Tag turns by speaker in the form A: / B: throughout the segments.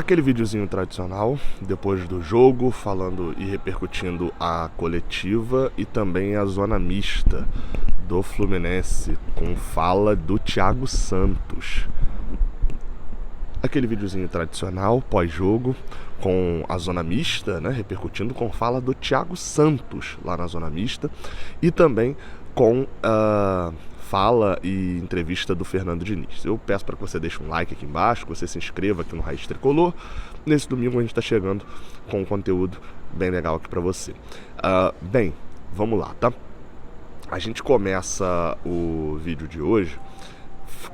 A: Aquele videozinho tradicional, depois do jogo, falando e repercutindo a coletiva e também a zona mista do Fluminense, com fala do Thiago Santos. Aquele videozinho tradicional, pós-jogo, com a zona mista, né, repercutindo com fala do Thiago Santos lá na zona mista e também com fala e entrevista do Fernando Diniz. Eu peço para que você deixe um like aqui embaixo, que você se inscreva aqui no Raiz Tricolor. Nesse domingo a gente está chegando com um conteúdo bem legal aqui para você. Bem, vamos lá, tá? A gente começa o vídeo de hoje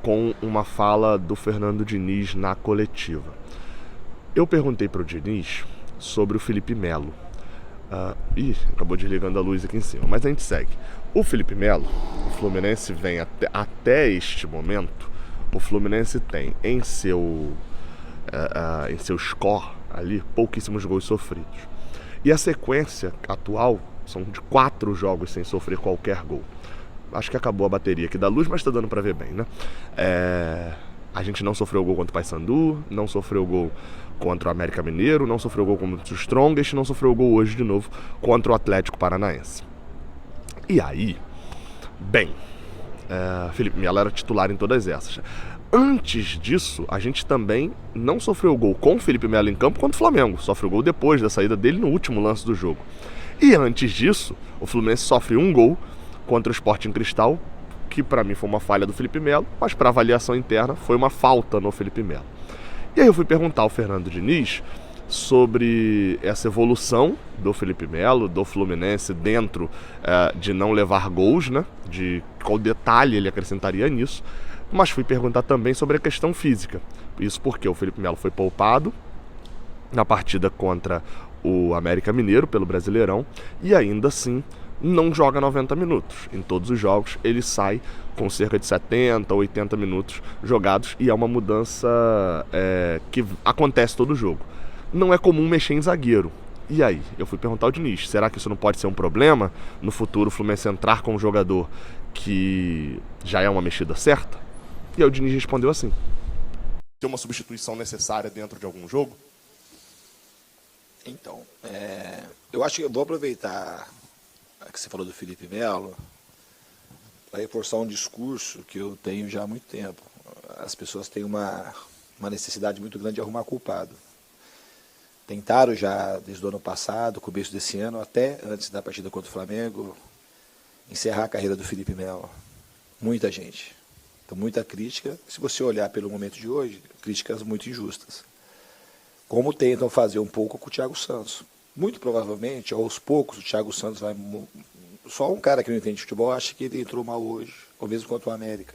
A: com uma fala do Fernando Diniz na coletiva. Eu perguntei para o Diniz sobre o Felipe Melo. Acabou desligando a luz aqui em cima, mas a gente segue. O Felipe Melo, o Fluminense vem até este momento, o Fluminense tem em seu score ali pouquíssimos gols sofridos. E a sequência atual são de 4 jogos sem sofrer qualquer gol. Acho que acabou a bateria aqui da luz, mas tá dando pra ver bem, né? A gente não sofreu gol contra o Paysandu, não sofreu gol contra o América Mineiro, não sofreu gol contra o Strongest, não sofreu gol hoje de novo contra o Atlético Paranaense. E aí, bem, Felipe Melo era titular em todas essas. Antes disso, a gente também não sofreu gol com o Felipe Melo em campo contra o Flamengo. Sofreu gol depois da saída dele no último lance do jogo. E antes disso, o Fluminense sofre um gol contra o Sporting Cristal, que para mim foi uma falha do Felipe Melo, mas para avaliação interna foi uma falta no Felipe Melo. E aí eu fui perguntar ao Fernando Diniz sobre essa evolução do Felipe Melo, do Fluminense dentro de não levar gols, né? De qual detalhe ele acrescentaria nisso, mas fui perguntar também sobre a questão física. Isso porque o Felipe Melo foi poupado na partida contra o América Mineiro pelo Brasileirão e ainda assim não joga 90 minutos. Em todos os jogos ele sai com cerca de 70, 80 minutos jogados e é uma mudança que acontece todo jogo. Não é comum mexer em zagueiro. E aí? Eu fui perguntar ao Diniz, será que isso não pode ser um problema no futuro o Fluminense entrar com um jogador que já é uma mexida certa? E aí o Diniz respondeu assim: tem uma substituição necessária dentro de algum jogo?
B: Então, eu acho que eu vou aproveitar que você falou do Felipe Melo para reforçar um discurso que eu tenho já há muito tempo. As pessoas têm uma necessidade muito grande de arrumar culpado. Tentaram já desde o ano passado, começo desse ano, até antes da partida contra o Flamengo, encerrar a carreira do Felipe Melo. Muita gente. Então, muita crítica. Se você olhar pelo momento de hoje, críticas muito injustas. Como tentam fazer um pouco com o Thiago Santos. Muito provavelmente, aos poucos, o Thiago Santos vai... Só um cara que não entende futebol acha que ele entrou mal hoje, ou mesmo contra o América.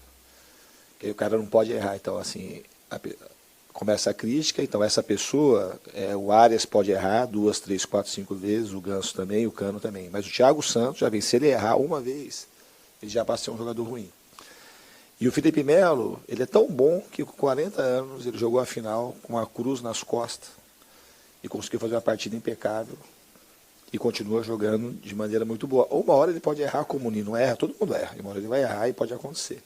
B: Que aí o cara não pode errar. Então, assim, começa a crítica. Então, essa pessoa, o Arias pode errar 2, 3, 4, 5 vezes, o Ganso também, o Cano também. Mas o Thiago Santos, já vem, se ele errar uma vez, ele já passa a ser um jogador ruim. E o Felipe Melo, ele é tão bom que com 40 anos ele jogou a final com uma cruz nas costas e conseguiu fazer uma partida impecável e continua jogando de maneira muito boa. Ou uma hora ele pode errar como o Nino erra, todo mundo erra, uma hora ele vai errar e pode acontecer.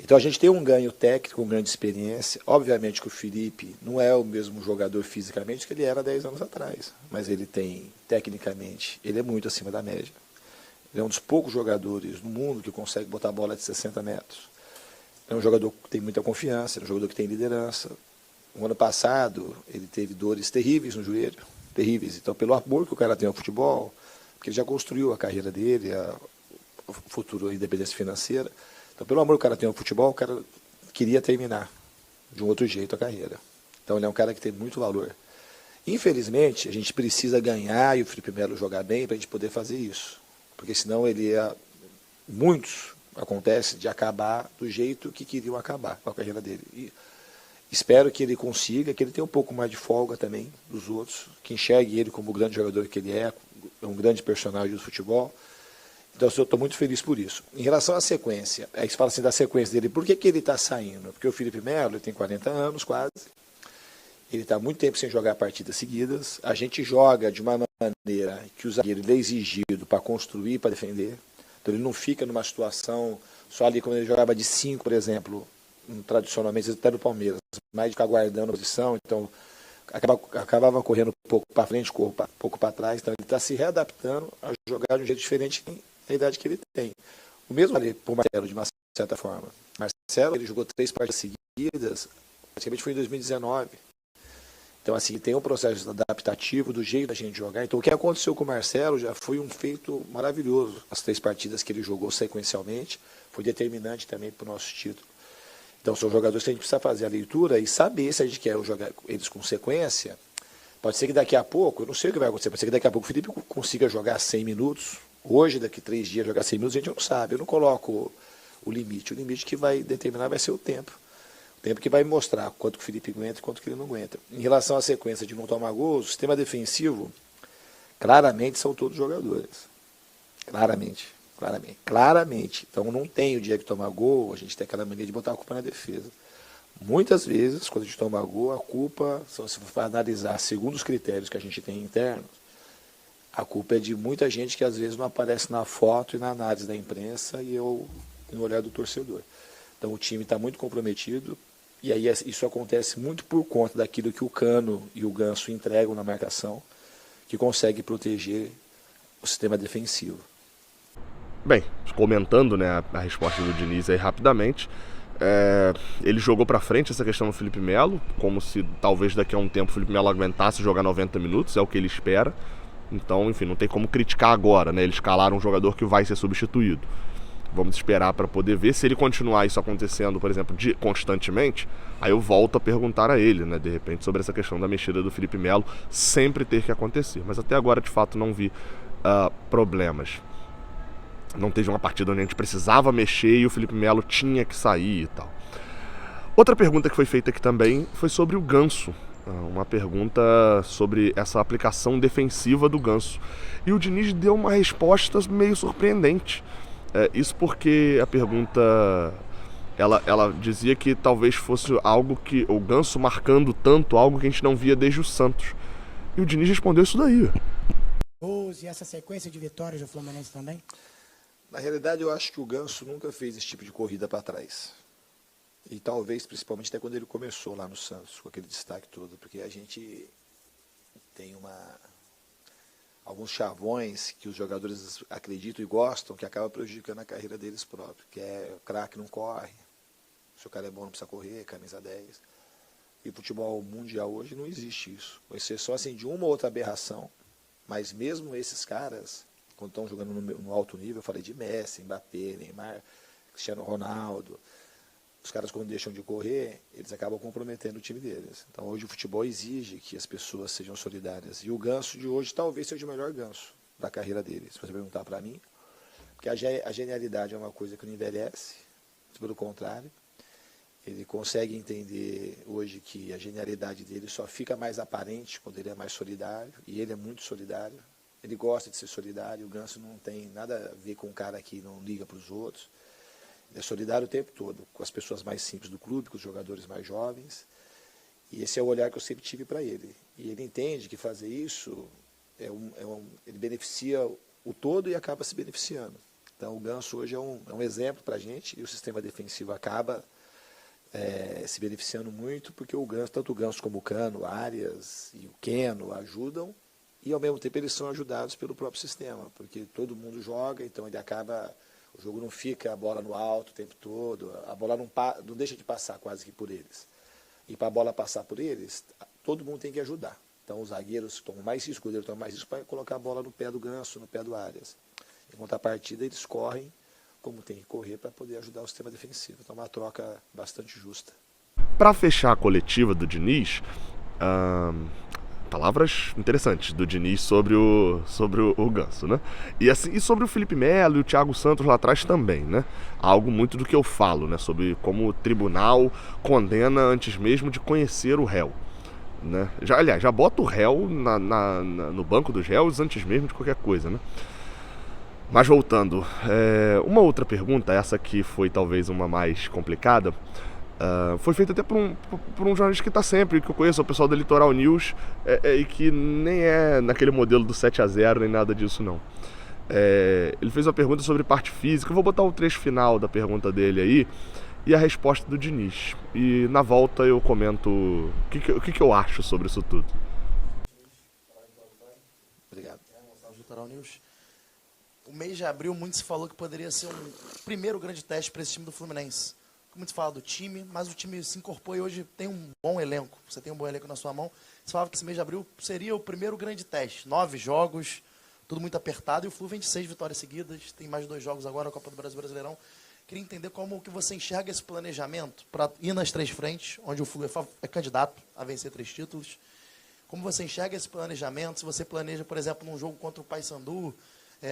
B: Então a gente tem um ganho técnico, um ganho de experiência. Obviamente que o Felipe não é o mesmo jogador fisicamente que ele era 10 anos atrás, mas ele tem, tecnicamente, ele é muito acima da média. Ele é um dos poucos jogadores no mundo que consegue botar a bola de 60 metros. É um jogador que tem muita confiança, é um jogador que tem liderança. No ano passado, ele teve dores terríveis no joelho, terríveis. Então, pelo amor que o cara tem ao futebol, porque ele já construiu a carreira dele, o futuro, a independência financeira. Então, pelo amor que o cara tem ao futebol, o cara queria terminar de um outro jeito a carreira. Então, ele é um cara que tem muito valor. Infelizmente, a gente precisa ganhar e o Felipe Melo jogar bem para a gente poder fazer isso. Porque senão muitos acontece de acabar do jeito que queriam acabar com a carreira dele. E espero que ele consiga, que ele tenha um pouco mais de folga também dos outros, que enxergue ele como o grande jogador que ele é um grande personagem do futebol. Então eu estou muito feliz por isso. Em relação à sequência, aí você fala assim da sequência dele, por que ele está saindo? Porque o Felipe Melo ele tem 40 anos quase, ele está muito tempo sem jogar partidas seguidas, a gente joga de uma maneira que o zagueiro é exigido para construir, para defender, então ele não fica numa situação, só ali quando ele jogava de 5, por exemplo, tradicionalmente até do Palmeiras, mais de ficar guardando a posição, então acabava correndo um pouco para frente, um pouco para trás, então ele está se readaptando a jogar de um jeito diferente da idade que ele tem. O mesmo vale para o Marcelo, de uma certa forma. Marcelo, ele jogou 3 partidas seguidas, praticamente foi em 2019. Então, assim, tem um processo adaptativo do jeito da gente jogar. Então, o que aconteceu com o Marcelo já foi um feito maravilhoso. As 3 partidas que ele jogou sequencialmente foi determinante também para o nosso título. Então, são jogadores que a gente precisa fazer a leitura e saber se a gente quer jogar eles com sequência. Pode ser que daqui a pouco, eu não sei o que vai acontecer, pode ser que daqui a pouco o Felipe consiga jogar 100 minutos. Hoje, daqui 3 dias, jogar 100 minutos, a gente não sabe. Eu não coloco o limite. O limite que vai determinar vai ser o tempo. O tempo que vai mostrar quanto que o Felipe aguenta e quanto que ele não aguenta. Em relação à sequência de não tomar gols, o sistema defensivo, claramente são todos jogadores. Claramente. Então não tem o dia que tomar gol, a gente tem aquela mania de botar a culpa na defesa. Muitas vezes, quando a gente toma gol, a culpa, se você for analisar segundo os critérios que a gente tem internos, a culpa é de muita gente que às vezes não aparece na foto e na análise da imprensa e no olhar do torcedor. Então o time está muito comprometido e aí isso acontece muito por conta daquilo que o Cano e o Ganso entregam na marcação, que consegue proteger o sistema defensivo.
A: Bem, comentando, né, a resposta do Diniz aí rapidamente, ele jogou para frente essa questão do Felipe Melo, como se talvez daqui a um tempo o Felipe Melo aguentasse jogar 90 minutos, é o que ele espera. Então, enfim, não tem como criticar agora, né? Eles escalaram um jogador que vai ser substituído. Vamos esperar para poder ver. Se ele continuar isso acontecendo, por exemplo, constantemente, aí eu volto a perguntar a ele, né, de repente, sobre essa questão da mexida do Felipe Melo sempre ter que acontecer. Mas até agora, de fato, não vi problemas. Não teve uma partida onde a gente precisava mexer e o Felipe Melo tinha que sair e tal. Outra pergunta que foi feita aqui também foi sobre o Ganso. Uma pergunta sobre essa aplicação defensiva do Ganso. E o Diniz deu uma resposta meio surpreendente. Isso porque a pergunta, ela dizia que talvez fosse algo que o Ganso marcando tanto, algo que a gente não via desde o Santos. E o Diniz respondeu isso daí.
C: E essa sequência de vitórias do Fluminense também?
B: Na realidade, eu acho que o Ganso nunca fez esse tipo de corrida para trás. E talvez, principalmente, até quando ele começou lá no Santos, com aquele destaque todo, porque a gente tem alguns chavões que os jogadores acreditam e gostam, que acaba prejudicando a carreira deles próprios, que é o craque não corre, se o cara é bom não precisa correr, camisa 10. E futebol mundial hoje não existe isso. Vai ser só assim de uma ou outra aberração, mas mesmo esses caras, quando estão jogando no alto nível, eu falei de Messi, Mbappé, Neymar, Cristiano Ronaldo, os caras quando deixam de correr, eles acabam comprometendo o time deles. Então hoje o futebol exige que as pessoas sejam solidárias. E o Ganso de hoje talvez seja o melhor Ganso da carreira dele, se você perguntar para mim. Porque a genialidade é uma coisa que não envelhece, pelo contrário. Ele consegue entender hoje que a genialidade dele só fica mais aparente quando ele é mais solidário, e ele é muito solidário. Ele gosta de ser solidário, o Ganso não tem nada a ver com um cara que não liga para os outros. Ele é solidário o tempo todo, com as pessoas mais simples do clube, com os jogadores mais jovens. E esse é o olhar que eu sempre tive para ele. E ele entende que fazer isso, ele beneficia o todo e acaba se beneficiando. Então o Ganso hoje é um exemplo para a gente, e o sistema defensivo acaba se beneficiando muito, porque o Ganso, tanto o Ganso como o Cano, o Arias e o Keno ajudam, e ao mesmo tempo eles são ajudados pelo próprio sistema, porque todo mundo joga, então ele acaba... O jogo não fica a bola no alto o tempo todo, a bola não deixa de passar quase que por eles. E para a bola passar por eles, todo mundo tem que ajudar. Então os zagueiros tomam mais risco, o goleiro toma mais risco para colocar a bola no pé do Ganso, no pé do Arias. Em contrapartida, eles correm como tem que correr para poder ajudar o sistema defensivo. Então é uma troca bastante justa.
A: Para fechar a coletiva do Diniz, palavras interessantes do Diniz sobre o Ganso, né? E sobre o Felipe Melo e o Thiago Santos lá atrás também, né? Algo muito do que eu falo, né? Sobre como o tribunal condena antes mesmo de conhecer o réu, né? Já bota o réu no banco dos réus antes mesmo de qualquer coisa, né? Mas voltando, uma outra pergunta, essa aqui foi talvez uma mais complicada, foi feita até por um jornalista que está sempre, que eu conheço, o pessoal da Litoral News, e que nem é naquele modelo do 7-0, nem nada disso não. Ele fez uma pergunta sobre parte física, eu vou botar o trecho final da pergunta dele aí, e a resposta do Diniz. E na volta eu comento o que eu acho sobre isso tudo.
B: Obrigado.
D: Litoral News. O mês de abril, muito se falou que poderia ser um primeiro grande teste para esse time do Fluminense. Muito se fala do time, mas o time se incorporou e hoje tem um bom elenco. Você tem um bom elenco na sua mão. Você falava que esse mês de abril seria o primeiro grande teste. 9 jogos, tudo muito apertado, e o Flu vem de 6 vitórias seguidas. Tem mais 2 jogos agora na Copa do Brasil e Brasileirão. Queria entender como que você enxerga esse planejamento para ir nas 3 frentes, onde o Flu é candidato a vencer 3 títulos. Como você enxerga esse planejamento? Se você planeja, por exemplo, num jogo contra o Paysandu,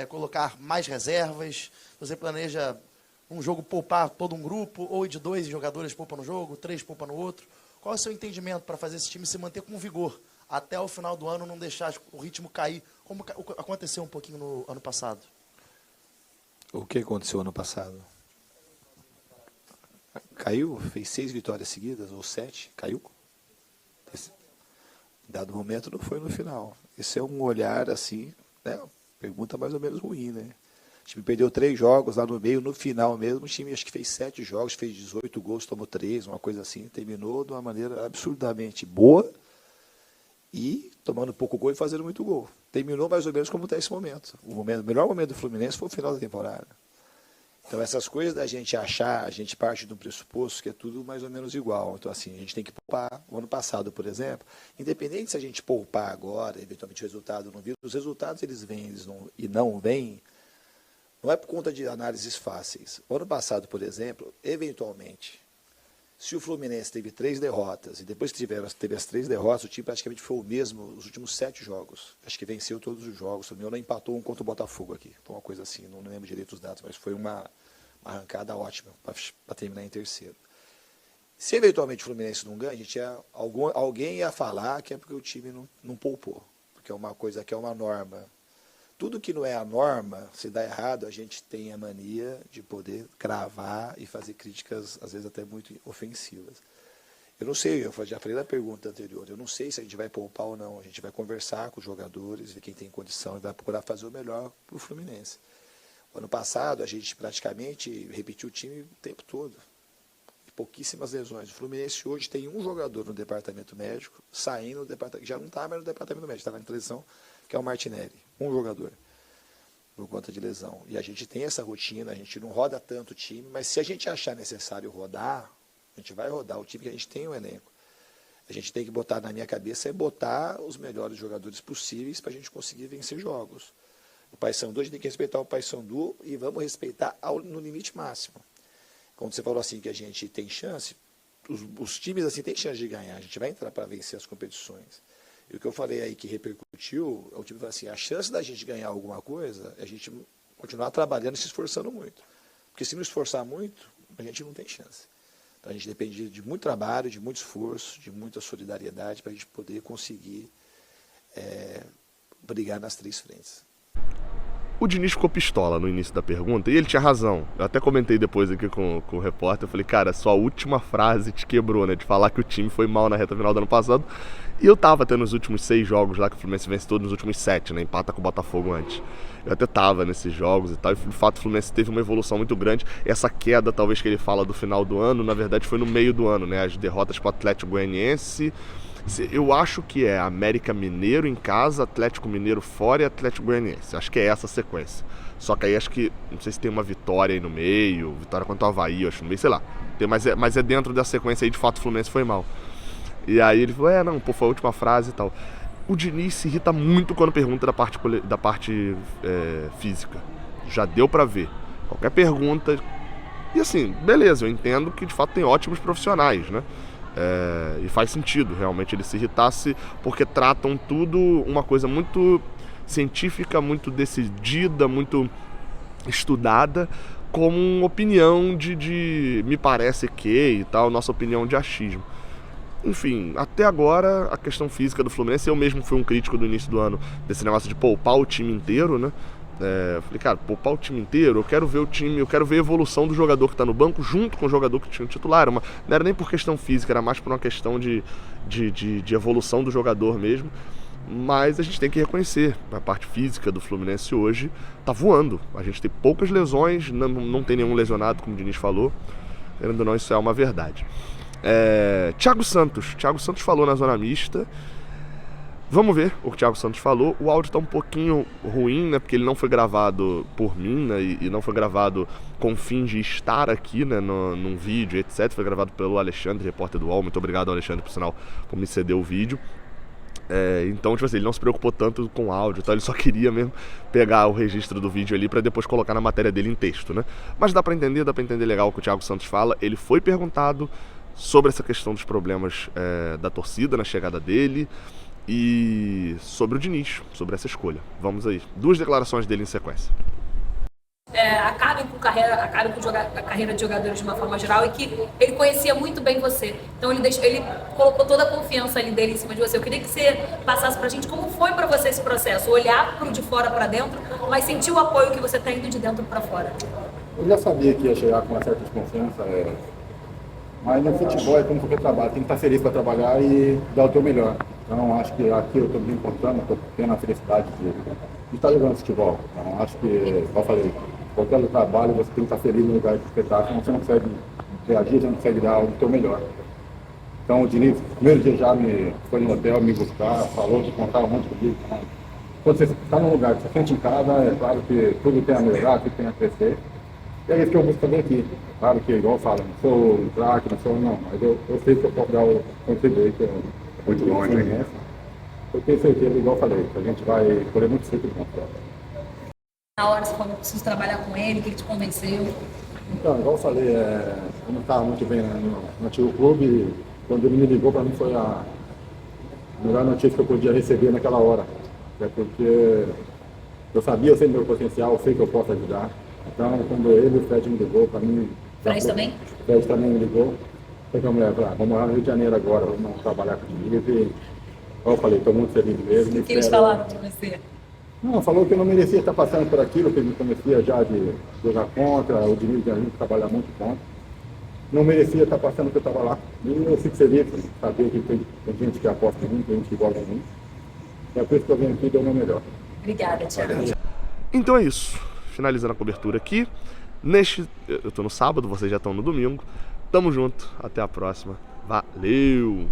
D: colocar mais reservas, você planeja um jogo poupar todo um grupo, ou de 2 jogadores poupa no jogo, 3 poupa no outro. Qual é o seu entendimento para fazer esse time se manter com vigor até o final do ano, não deixar o ritmo cair, como aconteceu um pouquinho no ano passado?
B: O que aconteceu ano passado? Caiu, fez 6 vitórias seguidas, ou 7, caiu. Dado momento não foi no final. Esse é um olhar assim, né? Pergunta mais ou menos ruim, né? O time perdeu 3 jogos lá no meio, no final mesmo, o time acho que fez 7 jogos, fez 18 gols, tomou 3, uma coisa assim, terminou de uma maneira absurdamente boa e tomando pouco gol e fazendo muito gol. Terminou mais ou menos como está esse momento. O melhor momento do Fluminense foi o final da temporada. Então essas coisas da gente achar, a gente parte de um pressuposto que é tudo mais ou menos igual. Então assim, a gente tem que poupar. O ano passado, por exemplo, independente se a gente poupar agora, eventualmente o resultado não vir, os resultados eles vêm não vêm, não é por conta de análises fáceis. O ano passado, por exemplo, eventualmente, se o Fluminense teve 3 derrotas, e depois que teve as 3 derrotas, o time praticamente foi o mesmo os últimos 7 jogos. Acho que venceu todos os jogos, se não empatou um contra o Botafogo aqui. Foi uma coisa assim, não lembro direito os dados, mas foi uma arrancada ótima para terminar em terceiro. Se eventualmente o Fluminense não ganha, alguém ia falar que é porque o time não poupou, porque é uma coisa que é uma norma. Tudo que não é a norma, se dá errado, a gente tem a mania de poder cravar e fazer críticas, às vezes até muito ofensivas. Eu não sei, eu já falei na pergunta anterior, eu não sei se a gente vai poupar ou não. A gente vai conversar com os jogadores, ver quem tem condição e vai procurar fazer o melhor para o Fluminense. O ano passado, a gente praticamente repetiu o time o tempo todo. Pouquíssimas lesões. O Fluminense hoje tem um jogador no departamento médico, saindo do departamento, já não está mais no departamento médico, está na televisão, que é o Martinelli. Um jogador, por conta de lesão. E a gente tem essa rotina, a gente não roda tanto o time, mas se a gente achar necessário rodar, a gente vai rodar o time que a gente tem o elenco. A gente tem que botar, na minha cabeça, botar os melhores jogadores possíveis para a gente conseguir vencer jogos. O Paysandu, a gente tem que respeitar o Paysandu e vamos respeitar no limite máximo. Quando você falou assim que a gente tem chance, os times assim têm chance de ganhar, a gente vai entrar para vencer as competições. E o que eu falei aí que repercutiu, o time falou assim, a chance da gente ganhar alguma coisa é a gente continuar trabalhando e se esforçando muito. Porque se não esforçar muito, a gente não tem chance. Então a gente depende de muito trabalho, de muito esforço, de muita solidariedade para a gente poder conseguir brigar nas 3 frentes.
A: O Diniz ficou pistola no início da pergunta, e ele tinha razão. Eu até comentei depois aqui com o repórter, eu falei, cara, sua última frase te quebrou, né? De falar que o time foi mal na reta final do ano passado. E eu tava até nos últimos 6 jogos lá, que o Fluminense vence todos nos últimos 7, né? Empata com o Botafogo antes. Eu até tava nesses jogos e tal, e de fato o Fluminense teve uma evolução muito grande. Essa queda, talvez, que ele fala do final do ano, na verdade foi no meio do ano, né? As derrotas para o Atlético Goianiense. Eu acho que é América Mineiro em casa, Atlético Mineiro fora e Atlético Goianiense. Acho que é essa a sequência. Só que aí acho que, não sei se tem uma vitória aí no meio, vitória contra o Avaí, acho no meio, sei lá. Mas é dentro da sequência aí, de fato o Fluminense foi mal. E aí ele falou, não, pô, foi a última frase e tal. O Diniz se irrita muito quando pergunta da parte física. Já deu pra ver. Qualquer pergunta... E assim, beleza, eu entendo que de fato tem ótimos profissionais, né? E faz sentido realmente ele se irritasse, porque tratam tudo uma coisa muito científica, muito decidida, muito estudada, como uma opinião de me parece que e tal, nossa opinião de achismo. Enfim, até agora a questão física do Fluminense, eu mesmo fui um crítico do início do ano desse negócio de poupar o time inteiro, né? Eu falei, cara, poupar o time inteiro, eu quero ver o time, eu quero ver a evolução do jogador que está no banco junto com o jogador que tinha o titular. Não era nem por questão física, era mais por uma questão de evolução do jogador mesmo. Mas a gente tem que reconhecer, a parte física do Fluminense hoje está voando. A gente tem poucas lesões, não tem nenhum lesionado, como o Diniz falou. Querendo ou não, isso é uma verdade. Thiago Santos falou na zona mista. Vamos ver o que o Thiago Santos falou. O áudio tá um pouquinho ruim, né? Porque ele não foi gravado por mim, né? E não foi gravado com fim de estar aqui, né? Num vídeo, etc. Foi gravado pelo Alexandre, repórter do UOL. Muito obrigado, Alexandre, por sinal, por me ceder o vídeo. Então, tipo assim, ele não se preocupou tanto com o áudio, tá? Ele só queria mesmo pegar o registro do vídeo ali pra depois colocar na matéria dele em texto, né? Mas dá pra entender legal o que o Thiago Santos fala. Ele foi perguntado sobre essa questão dos problemas da torcida na chegada dele e sobre o Diniz, sobre essa escolha. Vamos aí. 2 declarações dele em sequência.
E: Acabem com a carreira de jogadores de uma forma geral e que ele conhecia muito bem você. Então ele colocou toda a confiança ali dele em cima de você. Eu queria que você passasse pra gente como foi pra você esse processo, olhar pro de fora pra dentro, mas sentir o apoio que você tá indo de dentro pra fora.
F: Eu já sabia que ia chegar com uma certa desconfiança, mas no futebol é como qualquer trabalho, tem que estar feliz para trabalhar e dar o teu melhor. Então acho que aqui eu estou me encontrando, estou tendo a felicidade de estar jogando futebol. Então acho que, como eu falei, qualquer trabalho você tem que estar feliz no lugar de espetáculo, senão você não consegue reagir, você não consegue dar o teu melhor. Então o Diniz, no primeiro dia já foi no hotel me buscar, falou que contava um monte comigo. Então, quando você está num lugar que você sente em casa, é claro que tudo tem a melhorar, tudo tem a crescer. E é isso que eu busco também aqui. Claro que, igual eu falo, não sou um craque, mas eu sei que eu posso dar o contribuir muito longe. Eu tenho certeza, igual eu falei, que a gente vai colher muito fruto bom.
E: Na hora você falou que precisa trabalhar com ele, o que te convenceu?
F: Então, igual eu falei, eu não estava muito bem no antigo clube, e quando ele me ligou, para mim foi a melhor notícia que eu podia receber naquela hora. Porque eu sabia, eu sei meu potencial, eu sei que eu posso ajudar. Então, quando ele e o Fred me ligou, para mim...
E: Fred também?
F: O Fred também me ligou. Foi com a mulher, vamos morar no Rio de Janeiro agora, vamos trabalhar com o Diniz. E, como eu falei, estou muito feliz mesmo.
E: O que eles falaram de você?
F: Não, falou que eu não merecia estar passando por aquilo, que ele me conhecia já de jogar contra, o Diniz e a gente trabalhar muito contra. Não merecia estar passando o que eu estava lá. E eu fico feliz de saber que tem gente que aposta em mim, tem gente que gosta de mim. É por isso que eu venho aqui e dou o meu melhor.
E: Obrigada, Thiago.
A: Então é isso. Finalizando a cobertura aqui. Eu tô no sábado, vocês já estão no domingo. Tamo junto. Até a próxima. Valeu!